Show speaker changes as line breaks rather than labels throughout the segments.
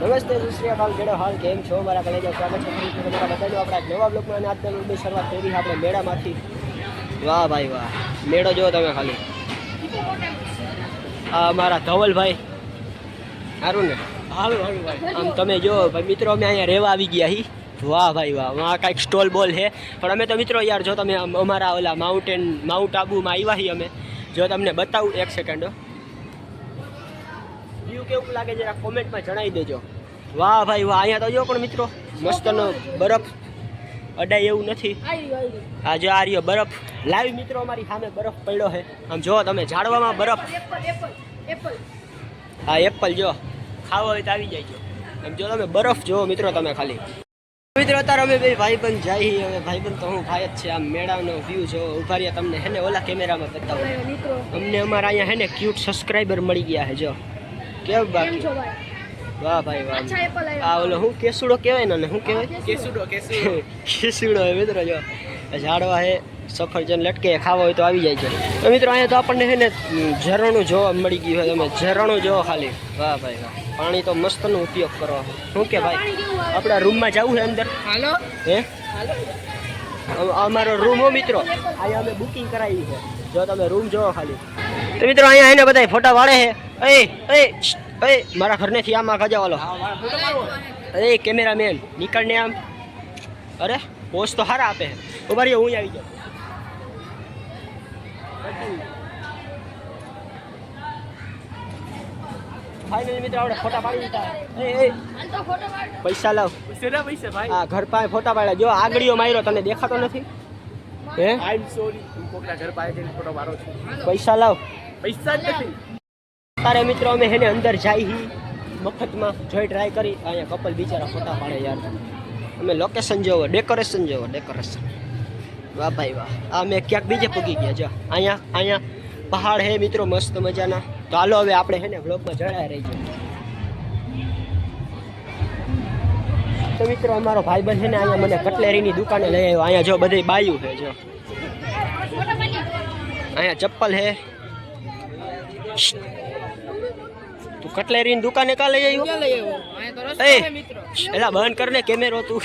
નમસ્તે શ્રી અકાલ કેડો હાલ કેમ છો મારા કલેજા સ્વાગત છે તમારા બધાનો આપણા નવા બ્લોગમાં અને આજના બ્લોગની શરૂઆત કરી આપણે મેળામાંથી વાહ ભાઈ વાહ મેળો જો તમે ખાલી આ અમારા ધવલભાઈ સારું ને હારું હારું ભાઈ આમ તમે જો ભાઈ મિત્રો અમે અહીંયા રહેવા આવી ગયા હી વાહ ભાઈ વાહ આ કાંઈક સ્ટોલ બોલ છે પણ અમે તો મિત્રો યાર જો તમે અમારા ઓલા માઉન્ટ આબુમાં આવ્યા છીએ અમે જો તમને બતાવું એક સેકન્ડ વ્યૂ કેવું લાગે જરા કોમેન્ટમાં જણાવી દેજો વાહ ભાઈ વાહ અહીંયા તો જો પણ મિત્રો મસ્તનો બરફ અડાય એવું નથી આ જો આ રહ્યો બરફ લાઈવ મિત્રો અમારી સામે બરફ પડ્યો છે આમ જો તમે ઝાડવામાં બરફ હા એપલ જો ખાવો હોય તો આવી જાય એમ જો તમે બરફ જો મિત્રો તમે ખાલી મિત્રો અત્યારે અમે બે ભાઈબંધ જઈએ હવે ભાઈબંધ તો હું ભાઈ જ છે આમ મેળાનો વ્યૂ જો ઉભા રહ્યા તમને હેને ઓલા કેમેરામાં બતાવો અમને અમારા અહીંયા હેને ક્યુટ સબસ્ક્રાઈબર મળી ગયા છે જો કેમ બાકી વાહ ભાઈ વાહ આ ઓલો હું કેસુડો કહેવાય ને શું કહેવાય કેસુડો હે મિત્રો જો ઝાડવા હે સફરજન લટકે ખાવા હોય તો આવી જાય છે તો મિત્રો અહીંયા તો આપણને છે ને ઝરણું જોવા મળી ગયું હોય તમે ઝરણું જોવો ખાલી વાહ ભાઈ વાહ પાણી તો મસ્તનો ઉપયોગ કરો શું કે ભાઈ આપણા રૂમમાં જવું છે અંદર હાલો હે અમારો રૂમ હો મિત્રો અહીંયા અમે બુકિંગ કરાવી છે જો તમે રૂમ જોવો ખાલી તો મિત્રો અહીંયા એને બધા ફોટા વાળે છે એ મારા ઘરનેથી આમાં ખજાવાલો અરે કેમેરામેન નીકળને આમ અરે પોસ્ટ તો સારા આપે ઉભા રહ્યો હું આવી જાઉં ફાઇનલી મિત્રો આપણે ફોટા પાડી દીધા પૈસા લાવ હા ઘર પાસે ફોટા પાડ્યા જો આગળીઓ માર્યો તને દેખાતો નથી હે આઈ એમ સોરી કોકના ઘર પાસે જઈને ફોટો મારો છું પૈસા લાવ પૈસા જ નથી તારે મિત્રો અમે હેને અંદર જાય મફતમાં જોઈ ટ્રાય કરી અહીંયા કપલ બિચારા ફોટા પાડે યાર અમે લોકેશન જોવો ડેકોરેશન જોવો ડેકોરેશન વાહ ભાઈ વાહ આ મેં ક્યાંક બીજે પૂગી ગયા જો અહીંયા પહાડ હે મિત્રો મસ્ત મજાના તો હાલો હવે આપણે હે ને વ્લોગમાં જણાય રહી જાય તો મિત્રો અમારો ભાઈબંધ છે ને અહીંયા મને કટલેરીની દુકાને લઈ આવ્યો અહીંયા જો બધી બાયું છે જો અહીંયા ચપ્પલ હે તું કટલેરીની દુકાને કા લઈ આવ્યો એલા બંધ કર ને કેમેરો તું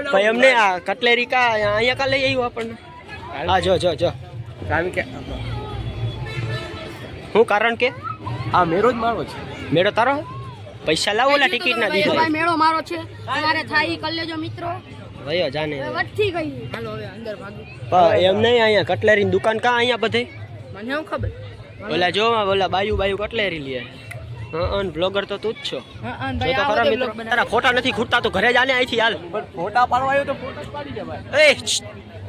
ભાઈ અમને આ કટલેરી કા અહીંયા કા લઈ આવ્યો આપણને હા જો કારણ કે શું કારણ કે આ મેળો જ મારો છે મેળો તારો પૈસા લાવો ઓલા ટિકિટ ના દીધો
મેળો મારો છે તમારે થાય કર લેજો મિત્રો
ભયો જાને
વટથી ગઈ હાલો હવે અંદર ભાગો
એમ નહીં અહીંયા કટલેરીની દુકાન કા અહીંયા બધે
મને શું ખબર
ઓલા જો ઓલા બાયુ કટલેરી લે હા બ્લોગર તો તું જ છો જો તો ખરા મિત્રો તારા ફોટા નથી ખૂટતા તો ઘરે જાને અહીંથી હાલ ફોટા પાડવા આવ્યો તો ફોટા પાડી જવાય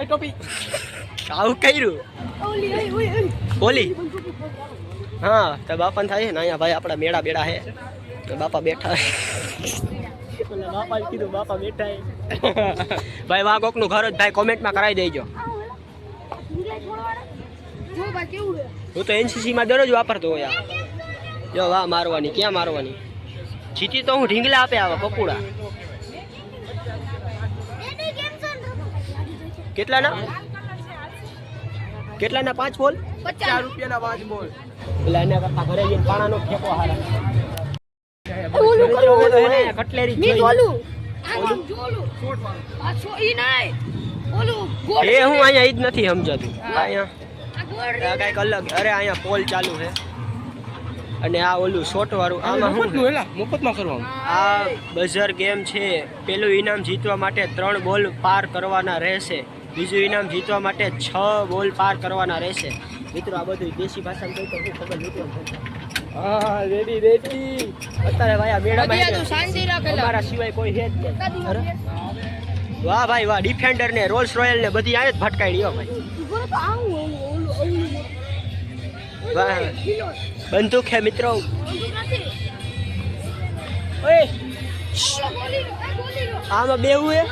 એ ટોપી આવું કર્યું બોલી હા તો બાપા થાય ને અહીંયા ભાઈ આપણા મેળા બેડા હે તો બાપા બેઠા બાપા કીધું બાપા બેઠા ભાઈ વાહ કોકનું ઘર જ ભાઈ કોમેન્ટમાં કરાવી દેજો હું તો એનસીસીમાં દરરોજ વાપરતો હોય જો વાહ મારવાની ક્યાં મારવાની જીતી તો હું ઢીંગલા આપે આવા પકોડા કેટલાના 5 બોલ 50 રૂપિયાના 5 બોલ એટલે એના કરતા ઘરે જઈને પાણાનો ફેંકો હારા કટલેરી હું અહીંયા ઈ જ નથી સમજાતું અહીંયા કઈક અલગ અરે અહીંયા પોલ ચાલુ છે અને આ ઓલું શોટ વાળું આમાં મફતમાં કરવાનું આ બઝર ગેમ છે પેલું ઇનામ જીતવા માટે 3 બોલ પાર કરવાના રહેશે બીજું ઇનામ જીતવા માટે 6 બોલ પાર કરવાના રહેશે મિત્રો આ બધું દેશી ભાષામાં કહી તો ખબર નથી હા રેડી અત્યારે ભાઈ આ મેળામાં અમારા સિવાય કોઈ છે જ નહીં વાહ ભાઈ વાહ ડિફેન્ડર ને રોલ્સ રોયલ ને બધી આ જ ભટકાઈ રહ્યો ભાઈ વાહ બંદૂક હે મિત્રો આમાં બેવું હે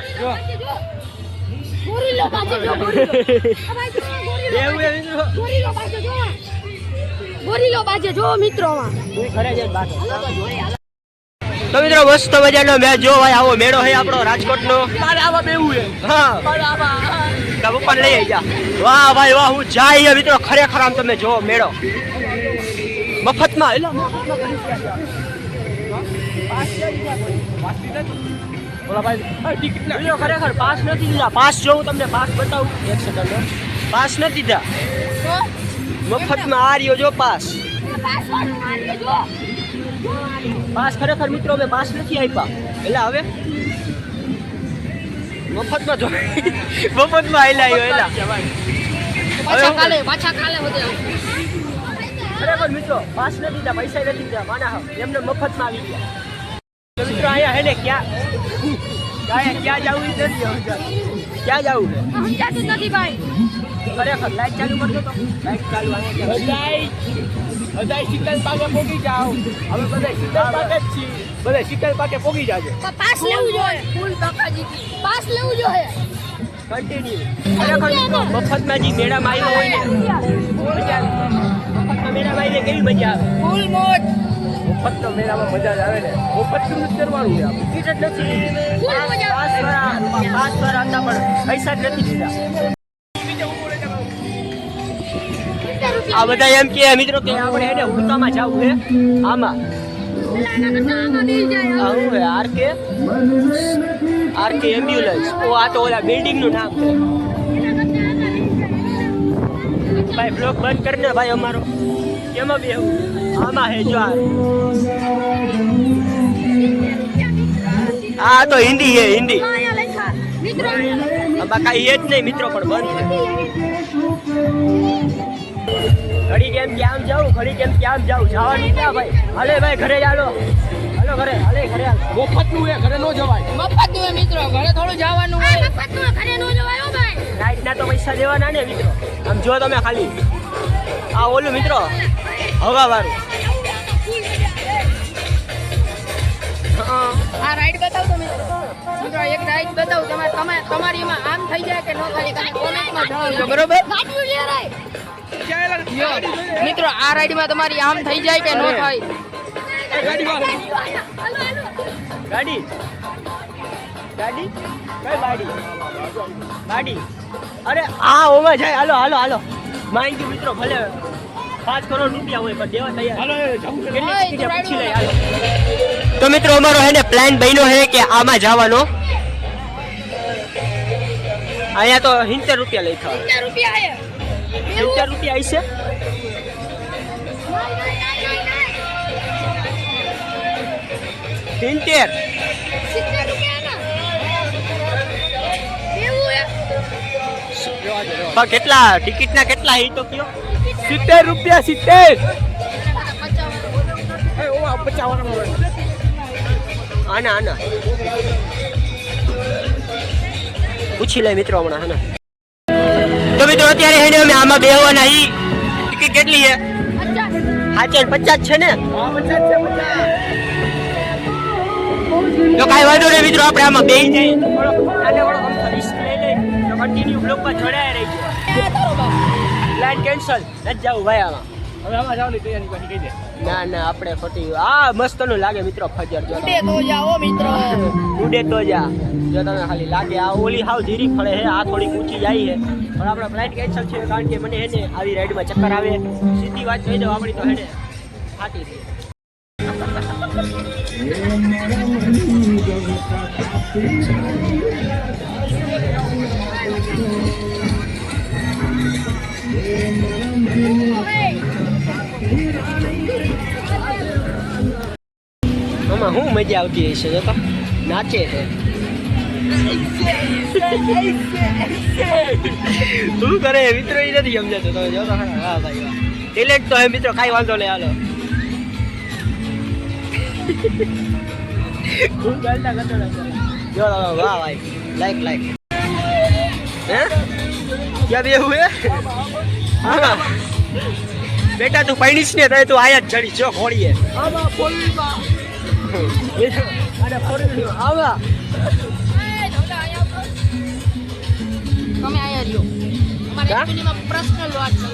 ગોરીલો બાજે જો મિત્રો
તો મિત્રો મસ્ત મજાનો મેચ જો ભાઈ આવો મેળો હે આપણો રાજકોટનો આવા બેવું હે હા પપ્પા લઈ આવી જા વાહ ભાઈ વાહ હું જાય મિત્રો ખરેખર આમ તમે જો મેળો મફતમાં
ઓલા ભાઈ ટિકિટ ના
બીજો ખરેખર પાસ નથી દીધા. પાસ જો હું તમને પાસ બતાવું એક સેકન્ડ. પાસ નથી દીધા, મફતમાં આ રહ્યો જો પાસ. પાસ ખરેખર મિત્રો અમે પાસ નથી આપ્યા. એટલે હવે મફતમાં જો મફતમાં આયલા એલા.
પાછા કાલે વધે
ખરેખર મિત્રો પાસ નથી દીધા, પૈસા નથી દીધા. માના એમને મફતમાં આવી ગયા. તો મિત્રો અહીંયા હે ને ક્યાં જવું એ નથી સમજાતું. ક્યાં જવું છે
સમજાતું જ નથી ભાઈ.
ખરેખર લાઈટ ચાલુ કરજો તો. લાઈટ ચાલુ
બધાય શીતલ પાકે પોગી જાઓ. હવે બધા શીતલ પાકે જ છીએ. બધા શીતલ પાકે પોગી જાજો.
પાસ લેવું જોઈએ. ફૂલ ટકાજી પાસ લેવું જોઈએ.
કન્ટિન્યુ. ખરેખર મિત્રો મફતમાં જે મેળામાં આવ્યો હોય ને મજા આવે. મફતમાં મેળામાં આવીને કેવી મજા આવે.
ફૂલ મોજ.
મફત મેળામાં મજા જ આવે ને. મફત નું કરવાનું છે આપણે.
ટિકિટ જ નથી.
ફૂલ મજા આવે.
પાસ પર હતા પણ પૈસા જ નથી દીધા. આ બધા એમ કે મિત્રો કે આપણે એને ઉડતામાં જવું છે. આમાં આ શું છે? RK ambulance. ઓ આ તો ઓલા બિલ્ડિંગ નું નામ છે. ભાઈ બ્લોક બંધ કરીને ભાઈ અમારો કેમાં બેહવું? આમાં હે જો આ તો હિન્દી હે હિન્દી. આમાં કાંઈ એ જ નહીં મિત્રો પણ બંધ છે. ઘડી કેમ ક્યાં જાઉં, ઘડી કેમ ક્યાં જાઉં, જવાનું ક્યાં ભાઈ? હાલે ભાઈ ઘરે ચાલો. હાલો ઘરે, હાલે ઘરે હાલ.
મફત નું ઘરે ન જવાય.
મફત નું મિત્રો ઘરે થોડું જવાનું હોય. મફત નું ઘરે ન જવાય હો ભાઈ.
રાઈટ ના તો પૈસા દેવાના ને મિત્રો. આમ જો તમે ખાલી આ ઓલું મિત્રો હવા વાળું.
આ રાઈડ બતાવો તો મિત્રો. મિત્રો એક રાઈડ બતાવો તમારી એમાં આમ થઈ જાય કે ન થાય તમે કોમેન્ટમાં જણાવજો બરોબર. મિત્રો આ રાઈડમાં તમારી આમ થઈ જાય કે ન થાય.
ગાડી ગાડી કઈ ગાડી? ગાડી અરે આ ઓમાં જાય. હાલો હાલો હાલો. માંગી મિત્રો ભલે 5 કરોડ રૂપિયા હોય પણ દેવા તૈયાર.
હાલો જવું છે.
કેટલી ટિકિટ પૂછી લઈ. હાલો તો મિત્રો અમારો હે ને પ્લાન બન્યો છે કે આમાં જવાનો. અહીંયા તો 70 રૂપિયા લઈ ખાવા.
70 રૂપિયા હે.
70 રૂપિયા આવી છે. સિત્તેર.
70 રૂપિયા ના. એવું હે.
પણ કેટલા ટિકિટના કેટલા હે તો કયો?
70 રૂપિયા 70. એ ઓ 55
આના આના પૂછી લે મિત્રો હમણાં હે ને. તો મિત્રો અત્યારે હે ને અમે આમાં બેહવાના હી. ટિકિટ કેટલી છે? 50 છે ને?
હા 50 છે 50.
તો કાંઈ વાંધો નહીં મિત્રો આપણે આમાં બેસી જઈએ તો થોડોક રિસ્ક લઈ લઈએ તો કન્ટિન્યુ બ્લોક પર જોડાયા રહી જાય. પ્લાન કેન્સલ નથી જવું ભાઈ આમાં.
હવે આમાં જવાની તૈયારી પાછી કહી દે.
ના ના આપણે ખોટી આ મસ્તનું લાગે મિત્રો ફજર જો
ઉડે તો જાઓ મિત્રો.
ઉડે તો જા જો તમે ખાલી લાગે આ ઓલી હાવ ધીરી ફળે છે આ થોડી ઊંચી જાય છે પણ આપણે ફ્લાઇટ કેન્સલ છે કારણ કે મને હેને આવી રાઈડમાં ચક્કર આવે. સીધી વાત કહી દઉં આપણી તો હેને ફાટી રહી. આમાં શું મજા આવતી હશે જો તો નાચે છે. શું કરે મિત્રો એ નથી સમજાતો તમે જો તો ખરા. હા ભાઈ વાહ ટેલેન્ટ તો હે મિત્રો કાંઈ વાંધો નહીં. હાલો હું ચાલતા કરતો જો વાહ ભાઈ લાઈક લાઈક હે ક્યાં બેહું હે? હા બેટા તું પૈણીશ ને તો તું આયા જ ચડી જો ઘોડીએ.
આમાં પોલીસમાં
અરે ફોડી આવા
તમે આયા રહ્યો. અમારે એકચ્યુઅલીમાં પર્સનલ વાત છે.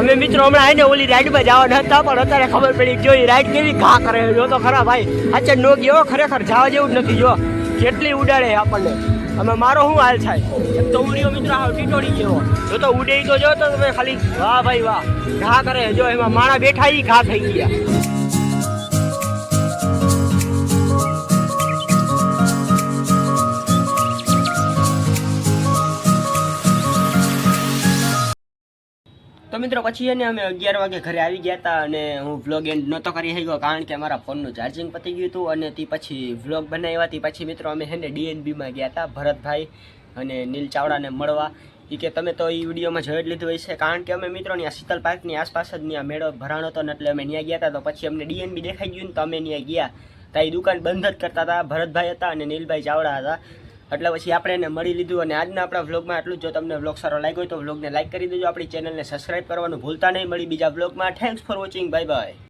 અમે મિત્રો હમણાં આવીને ઓલી રાઈડમાં જવાના હતા પણ અત્યારે ખબર પડી જો એ રાઈડ કેવી ઘા કરે જો તો ખરા ભાઈ. અચ્છા નો ગયો ખરેખર જવા જેવું જ નથી. જો કેટલી ઉડાડે આપણને. અમે મારો શું હાલ થાય એક તો ઉડ્યો મિત્રો હાવ ટીટોડી જેવો જો તો ઉડે તો જો તો તમે ખાલી વાહ ભાઈ વાહ ઘા કરે જો એમાં માણા બેઠા ઈ ઘા થઈ ગયા. મિત્રો પછી એને અમે 11 વાગે ઘરે આવી ગયા હતા અને હું વ્લોગ એન્ડ નહોતો કરી શક્યો કારણ કે મારા ફોનનું ચાર્જિંગ પતી ગયું હતું અને તે પછી વ્લોગ બનાવ્યા હતી. પછી મિત્રો અમે હેને DNBમાં ગયા હતા ભરતભાઈ અને નીલ ચાવડાને મળવા. એ કે તમે તો એ વિડીયોમાં જોઈ જ લીધું હશે કારણ કે અમે મિત્રોની આ શીતલ પાર્કની આસપાસ જ ત્યાં મેળો ભરાણો હતો ને એટલે અમે ત્યાં ગયા હતા. તો પછી અમને DNB દેખાઈ ગયું ને તો અમે ત્યાં ગયા. તો એ દુકાન બંધ જ કરતા હતા. ભરતભાઈ હતા અને નીલભાઈ ચાવડા હતા. એટલે પછી આપણે એને મળી લીધું અને આજના આપણા વ્લોગમાં આટલું જ. જો તમને વ્લોગ સારો લાગ્યો હોય તો વ્લોગને લાઈક કરી દેજો. આપણી ચેનલને સબસ્ક્રાઈબ કરવાનું ભૂલતા નહીં. મળી બીજા વ્લોગમાં. Thanks for watching. Bye bye.